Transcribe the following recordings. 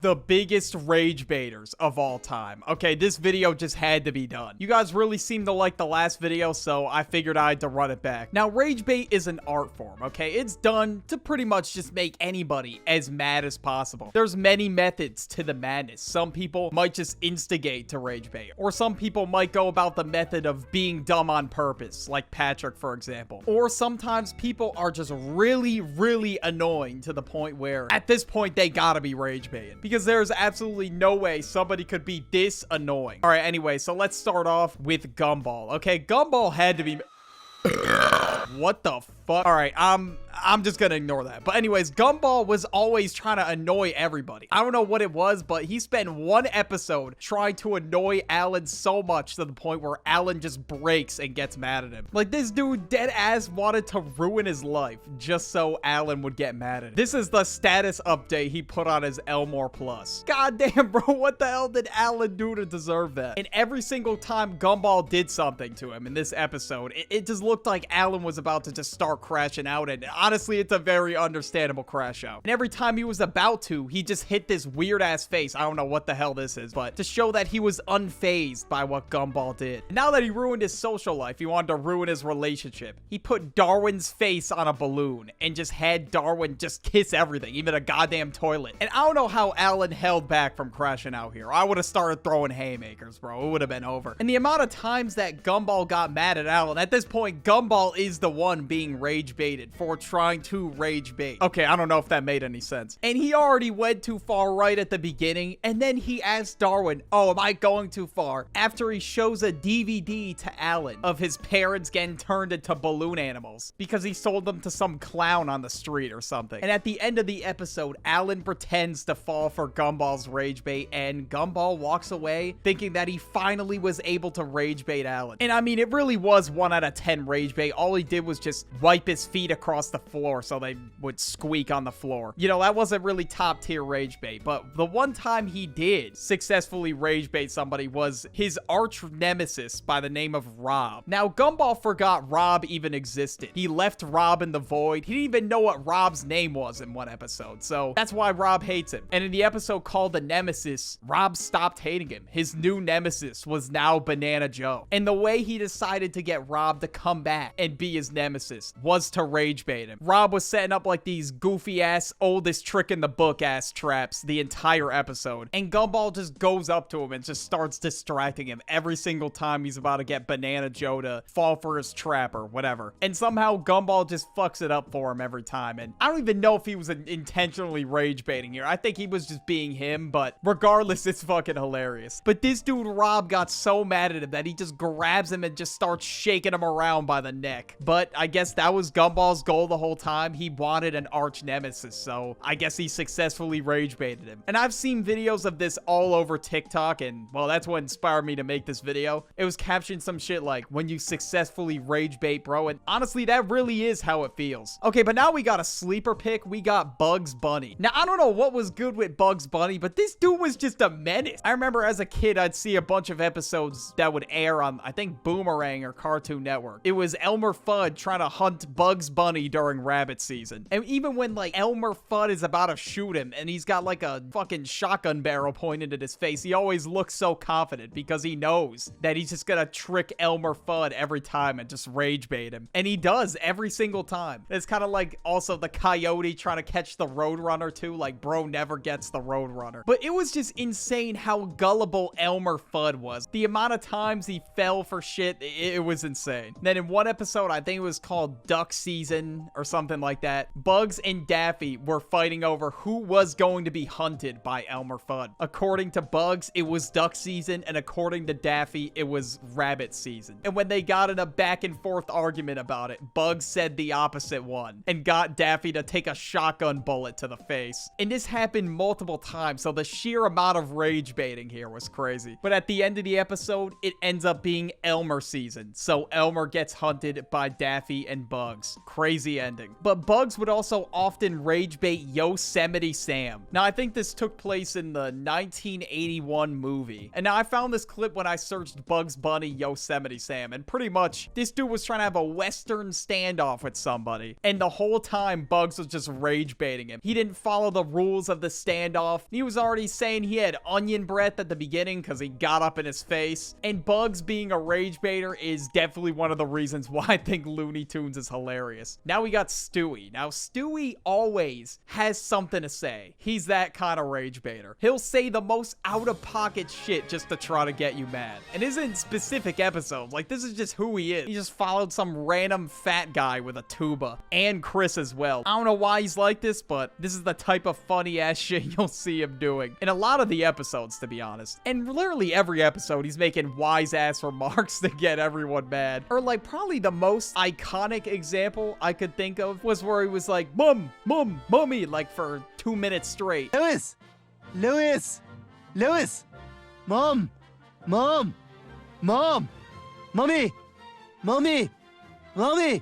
The biggest rage baiters of all time. Okay, this video just had to be done. You guys really seem to like the last video, so I figured I had to run it back. Now, rage bait is an art form, okay? It's done to pretty much just make anybody as mad as possible. There's many methods to the madness. Some people might just instigate to rage bait, or some people might go about the method of being dumb on purpose, like Patrick, for example. Or sometimes people are just really annoying to the point where, at this point, they gotta be rage baiting. Because there's absolutely no way somebody could be this annoying. All right, anyway, so let's start off with Gumball. Okay, Gumball had to be... What the fuck? All right, I'm just gonna ignore that. But anyways, Gumball was always trying to annoy everybody. I don't know what it was, but he spent one episode trying to annoy Alan so much to the point where Alan just breaks and gets mad at him. Like, this dude dead ass wanted to ruin his life just so Alan would get mad at him. This is the status update he put on his Elmore Plus. God damn, bro, what the hell did Alan do to deserve that? And every single time Gumball did something to him in this episode, it just looked like Alan was about to just start crashing out, and honestly, it's a very understandable crash out. And every time he was about to, he just hit this weird ass face. I don't know what the hell this is, but to show that he was unfazed by what Gumball did. And now that he ruined his social life, he wanted to ruin his relationship. He put Darwin's face on a balloon and just had Darwin just kiss everything, even a goddamn toilet. And I don't know how Alan held back from crashing out here. I would have started throwing haymakers, bro. It would have been over. And the amount of times that Gumball got mad at Alan, at this point, Gumball is the one being rage baited for trying to rage bait. Okay, I don't know if that made any sense. And he already went too far right at the beginning, and then he asked Darwin, oh, am I going too far? After he shows a DVD to Alan of his parents getting turned into balloon animals because he sold them to some clown on the street or something. And at the end of the episode, Alan pretends to fall for Gumball's rage bait, and Gumball walks away thinking that he finally was able to rage bait Alan. And I mean, it really was 1 out of 10 rage bait. All he did was just wipe his feet across the floor so they would squeak on the floor. You know, that wasn't really top tier rage bait, but the one time he did successfully rage bait somebody was his arch nemesis by the name of Rob. Now, Gumball forgot Rob even existed. He left Rob in the void. He didn't even know what Rob's name was in one episode, so that's why Rob hates him. And in the episode called The Nemesis, Rob stopped hating him. His new nemesis was now Banana Joe. And the way he decided to get Rob to come back and be his nemesis was to rage bait him. Rob was setting up like these goofy ass oldest trick in the book ass traps the entire episode, and Gumball just goes up to him and just starts distracting him every single time he's about to get Banana Joe to fall for his trap or whatever. And somehow Gumball just fucks it up for him every time. And I don't even know if he was intentionally rage baiting here. I think he was just being him, but regardless, it's fucking hilarious. But this dude Rob got so mad at him that he just grabs him and just starts shaking him around by the neck. But I guess that was Gumball's goal the whole time. He wanted an arch nemesis, so I guess he successfully rage baited him. And I've seen videos of this all over TikTok, and well, that's what inspired me to make this video. It was captioned some shit like, when you successfully rage bait, bro, and honestly, that really is how it feels. Okay, but now we got a sleeper pick. We got Bugs Bunny. Now, I don't know what was good with Bugs Bunny, but this dude was just a menace. I remember as a kid, I'd see a bunch of episodes that would air on, I think, Boomerang or Cartoon Network. It was Elmer Fudd trying to hunt Bugs Bunny during rabbit season. And even when, like, Elmer Fudd is about to shoot him and he's got, like, a fucking shotgun barrel pointed at his face, he always looks so confident because he knows that he's just gonna trick Elmer Fudd every time and just rage bait him. And he does every single time. It's kind of like also the coyote trying to catch the Roadrunner too. Like, bro never gets the Roadrunner. But it was just insane how gullible Elmer Fudd was. The amount of times he fell for shit, it was insane. Then in one episode, I think it was called Duck Season or something like that, Bugs and Daffy were fighting over who was going to be hunted by Elmer Fudd. According to Bugs, it was duck season, and according to Daffy, it was rabbit season. And when they got in a back and forth argument about it, Bugs said the opposite one and got Daffy to take a shotgun bullet to the face. And this happened multiple times, so the sheer amount of rage baiting here was crazy. But at the end of the episode, it ends up being Elmer season, so Elmer gets hunted by Daffy and Bugs. Crazy ending. ending. But Bugs would also often rage bait Yosemite Sam. Now, I think this took place in the 1981 movie. And now I found this clip when I searched Bugs Bunny Yosemite Sam. And pretty much, this dude was trying to have a Western standoff with somebody. And the whole time, Bugs was just rage baiting him. He didn't follow the rules of the standoff. He was already saying he had onion breath at the beginning because he got up in his face. And Bugs being a rage baiter is definitely one of the reasons why I think Looney Tunes is hilarious. Now we got Stewie. Now, Stewie always has something to say. He's that kind of rage baiter. He'll say the most out-of-pocket shit just to try to get you mad. And isn't specific episodes. Like, this is just who he is. He just followed some random fat guy with a tuba. And Chris as well. I don't know why he's like this, but this is the type of funny-ass shit you'll see him doing in a lot of the episodes, to be honest. And literally every episode, he's making wise-ass remarks to get everyone mad. Or, like, probably the most iconic example I could think of was where he was like, Mum, Mum, Mummy, like, for 2 minutes straight. Lewis! Lewis! Lewis! Mom! Mom! Mom! Mommy! Mommy! Mommy!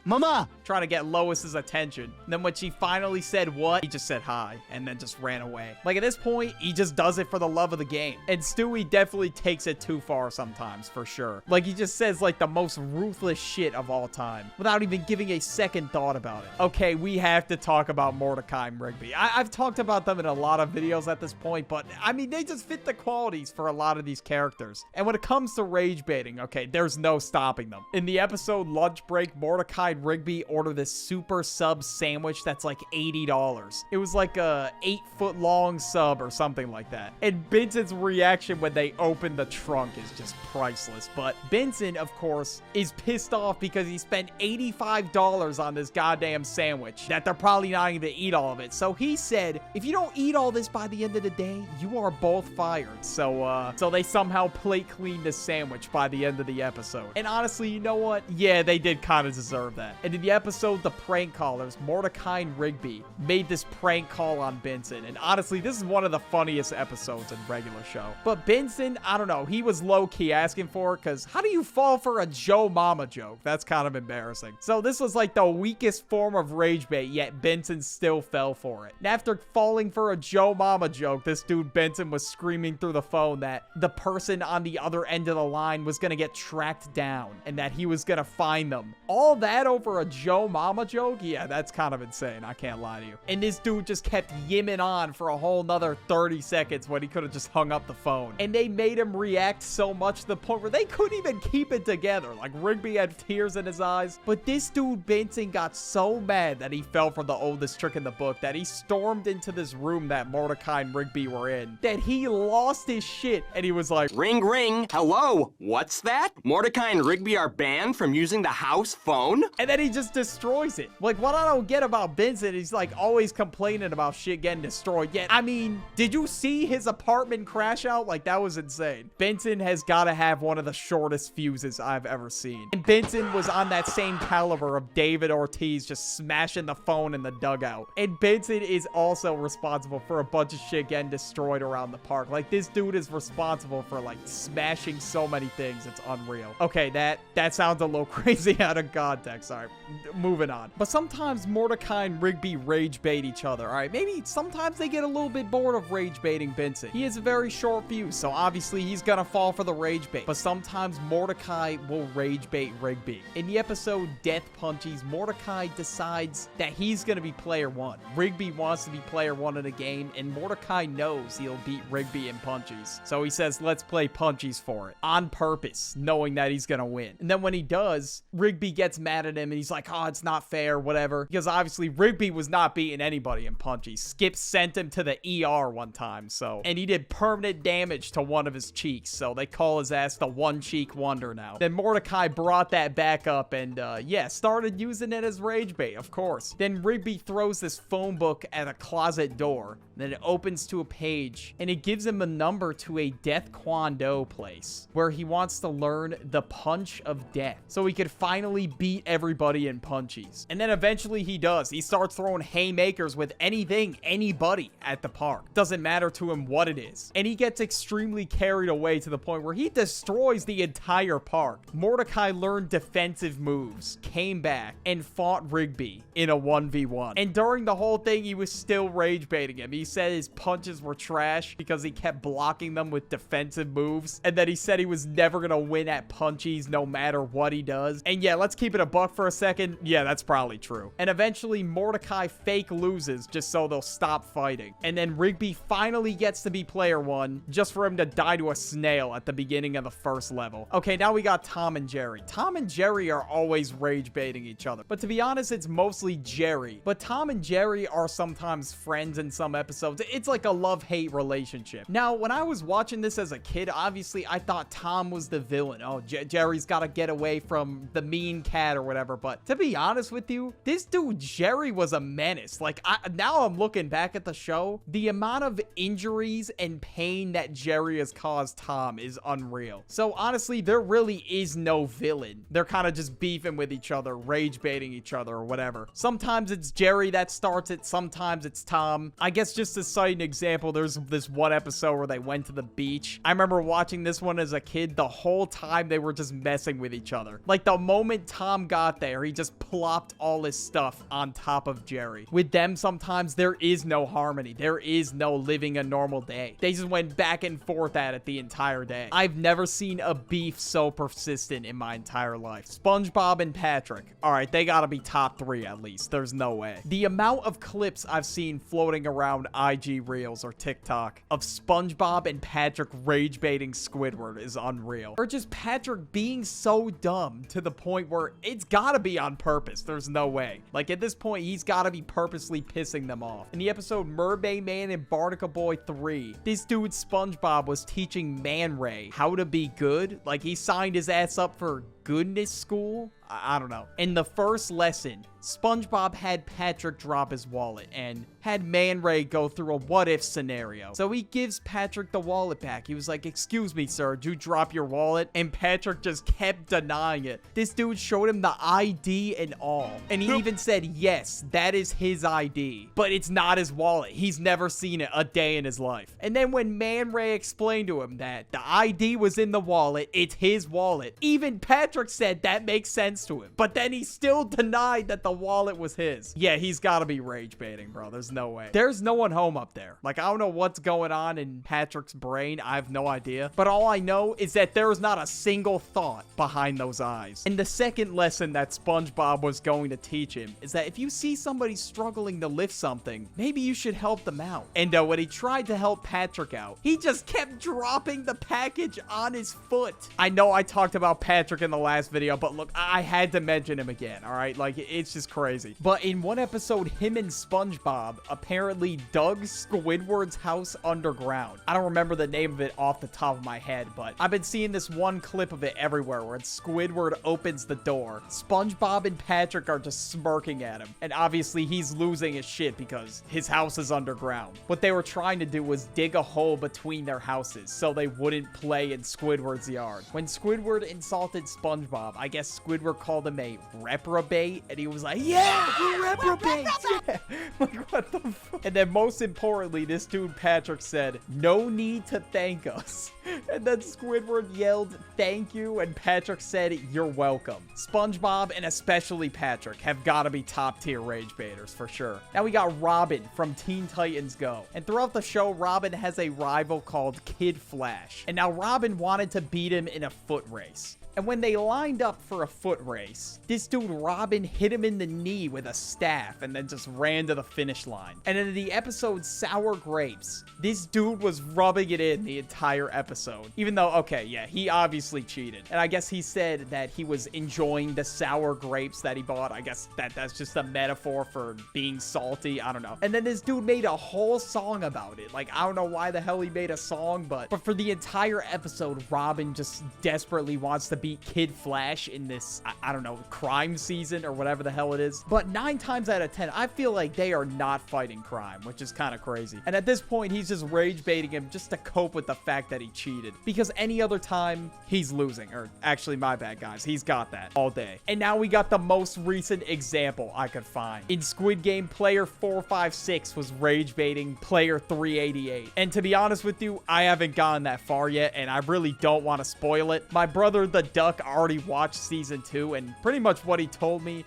Mama! Trying to get Lois's attention. And then when she finally said what, he just said hi and then just ran away. Like, at this point, he just does it for the love of the game. And Stewie definitely takes it too far sometimes, for sure. Like, he just says, like, the most ruthless shit of all time without even giving a second thought about it. Okay, we have to talk about Morcai and Rigby. I've talked about them in a lot of videos at this point, but, I mean, they just fit the qualities for a lot of these characters. And when it comes to rage baiting, okay, there's no stopping them. In the episode Lunch Break, Morcai and Rigby order this super sub sandwich that's like $80. It was like a 8-foot long sub or something like that. And Benson's reaction when they open the trunk is just priceless. But Benson, of course, is pissed off because he spent $85 on this goddamn sandwich that they're probably not even gonna eat all of it. So he said, if you don't eat all this by the end of the day, you are both fired. So they somehow plate clean the sandwich by the end of the episode. And honestly, you know what? Yeah, they did kind of deserve that. And in the episode The Prank Callers, Morcai and Rigby made this prank call on Benson. And honestly, this is one of the funniest episodes in regular show. But Benson, I don't know, he was low-key asking for it because how do you fall for a Joe Mama joke? That's kind of embarrassing. So this was like the weakest form of rage bait, yet Benson still fell for it. And after falling for a Joe Mama joke, this dude Benson was screaming through the phone that the person on the other end of the line was gonna get tracked down and that he was gonna find them. All that over a Joe Mama joke? Yeah, that's kind of insane. I can't lie to you. And this dude just kept yimming on for a whole nother 30 seconds when he could have just hung up the phone. And they made him react so much to the point where they couldn't even keep it together. Like, Rigby had tears in his eyes. But this dude, Benson, got so mad that he fell for the oldest trick in the book that he stormed into this room that Morcai and Rigby were in, that he lost his shit. And he was like, Ring, ring. Hello. What's that? Morcai and Rigby are banned from using the house phone? And then he just destroys it. Like, what I don't get about Benson, he's like always complaining about shit getting destroyed. Yet, I mean, did you see his apartment crash out? Like, that was insane. Benson has got to have one of the shortest fuses I've ever seen. And Benson was on that same caliber of David Ortiz just smashing the phone in the dugout. And Benson is also responsible for a bunch of shit getting destroyed around the park. Like, this dude is responsible for, like, smashing so many things. It's unreal. Okay, that sounds a little crazy out of context. All right, moving on. But sometimes Morcai and Rigby rage bait each other. All right, maybe sometimes they get a little bit bored of rage baiting Benson. He has a very short fuse, so obviously he's gonna fall for the rage bait. But sometimes Morcai will rage bait Rigby. In the episode Death Punchies, Morcai decides that he's gonna be player one. Rigby wants to be player one in a game, and Morcai knows he'll beat Rigby in punchies. So he says, let's play punchies for it. On purpose, knowing that he's gonna win. And then when he does, Rigby gets mad at him, and he's like, oh, it's not fair, whatever. Because obviously Rigby was not beating anybody in punchies. Skip sent him to the ER one time, so. And he did permanent damage to one of his cheeks, so they call his ass the One Cheek Wonder now. Then Morcai brought that back up and, yeah, started using it as rage bait, of course. Then Rigby throws this phone book at a closet door. Then it opens to a page, and it gives him a number to a Death Kwon Do place, where he wants to learn the punch of death, so he could finally beat everybody in punchies. And then eventually he does. He starts throwing haymakers with anything, anybody at the park. Doesn't matter to him what it is. And he gets extremely carried away to the point where he destroys the entire park. Morcai learned defensive moves, came back, and fought Rigby in a 1v1. And during the whole thing, he was still rage baiting him. He said his punches were trash because he kept blocking them with defensive moves. And then he said he was never gonna win at punchies no matter what he does. And yeah, let's keep it a buck for a second. Yeah, that's probably true. And eventually Morcai fake loses just so they'll stop fighting. And then Rigby finally gets to be player one just for him to die to a snail at the beginning of the first level. Okay, now we got Tom and Jerry. Tom and Jerry are always rage baiting each other. But to be honest, it's mostly Jerry. But Tom and Jerry are sometimes friends in some episodes. It's like a love-hate relationship. Now, when I was watching this as a kid, obviously I thought Tom was the villain. Oh, Jerry's got to get away from the mean cat or whatever. But to be honest with you, this dude Jerry was a menace. Like, now I'm looking back at the show, the amount of injuries and pain that Jerry has caused Tom is unreal. So honestly, there really is no villain. They're kind of just beefing with each other, rage baiting each other or whatever. Sometimes it's Jerry that starts it, sometimes it's Tom. I guess just to cite an example, there's this one episode where they went to the beach. I remember watching this one as a kid. The whole time they were just messing with each other. Like the moment Tom got there, he just plopped all his stuff on top of Jerry. With them, sometimes there is no harmony. There is no living a normal day. They just went back and forth at it the entire day. I've never seen a beef so persistent in my entire life. SpongeBob and Patrick. All right, they gotta be top 3 at least. There's no way. The amount of clips I've seen floating around IG Reels or TikTok of SpongeBob and Patrick rage baiting Squidward is unreal. Or just Patrick being so dumb to the point where it's gotta be on purpose. There's no way. Like at this point, he's gotta be purposely pissing them off. In the episode Mermaid Man and Barnacle Boy 3, this dude SpongeBob was teaching Man Ray how to be good. Like he signed his ass up for goodness school. I don't know. In the first lesson, SpongeBob had Patrick drop his wallet and had Man Ray go through a what-if scenario. So he gives Patrick the wallet back. He was like, "Excuse me, sir, did you drop your wallet?" And Patrick just kept denying it. This dude showed him the ID and all. And he even said, yes, that is his ID. But it's not his wallet. He's never seen it a day in his life. And then when Man Ray explained to him that the ID was in the wallet, it's his wallet, even Patrick said that makes sense to him. But then he still denied that the wallet was his. Yeah, he's gotta be rage baiting, bro. There's no way. There's no one home up there. Like, I don't know what's going on in Patrick's brain. I have no idea. But all I know is that there is not a single thought behind those eyes. And the second lesson that SpongeBob was going to teach him is that if you see somebody struggling to lift something, maybe you should help them out. And when he tried to help Patrick out, he just kept dropping the package on his foot. I know I talked about Patrick in the last video, but look, I had to mention him again, all right? Like, it's just crazy. But in one episode, him and SpongeBob apparently dug Squidward's house underground. I don't remember the name of it off the top of my head, but I've been seeing this one clip of it everywhere where Squidward opens the door. SpongeBob and Patrick are just smirking at him. And obviously, he's losing his shit because his house is underground. What they were trying to do was dig a hole between their houses so they wouldn't play in Squidward's yard. When Squidward insulted SpongeBob, I guess Squidward called him a reprobate, and he was like, "Yeah, you reprobate!" Yeah. Like, what the fuck? And then most importantly, this dude Patrick said, "No need to thank us." And then Squidward yelled, "Thank you," and Patrick said, "You're welcome." SpongeBob, and especially Patrick, have got to be top tier rage baiters for sure. Now we got Robin from Teen Titans Go. And throughout the show, Robin has a rival called Kid Flash. And now Robin wanted to beat him in a foot race. And when they lined up for a foot race, this dude Robin hit him in the knee with a staff and then just ran to the finish line. And in the episode Sour Grapes, this dude was rubbing it in the entire episode. Even though, okay, yeah, he obviously cheated. And I guess he said that he was enjoying the sour grapes that he bought. I guess that's just a metaphor for being salty. I don't know. And then this dude made a whole song about it. Like, I don't know why the hell he made a song, but for the entire episode, Robin just desperately wants to beat Kid Flash in this, I don't know, crime season or whatever the hell it is. But 9 times out of 10, I feel like they are not fighting crime, which is kind of crazy. And at this point, he's just rage baiting him just to cope with the fact that he cheated. Because any other time, he's losing. Or actually, my bad, guys. He's got that all day. And now we got the most recent example I could find. In Squid Game, player 456 was rage baiting player 388. And to be honest with you, I haven't gotten that far yet, and I really don't want to spoil it. My brother, the Duck, already watched season 2, and pretty much what he told me.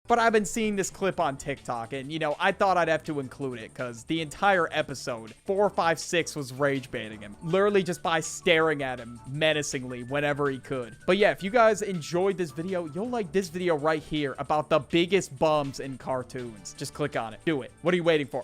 But I've been seeing this clip on TikTok, and, you know, I thought I'd have to include it, because the entire episode, 456 was rage baiting him. Literally just by staring at him menacingly whenever he could. But yeah, if you guys enjoyed this video, you'll like this video right here about the biggest bums in cartoons. Just click on it. Do it. What are you waiting for?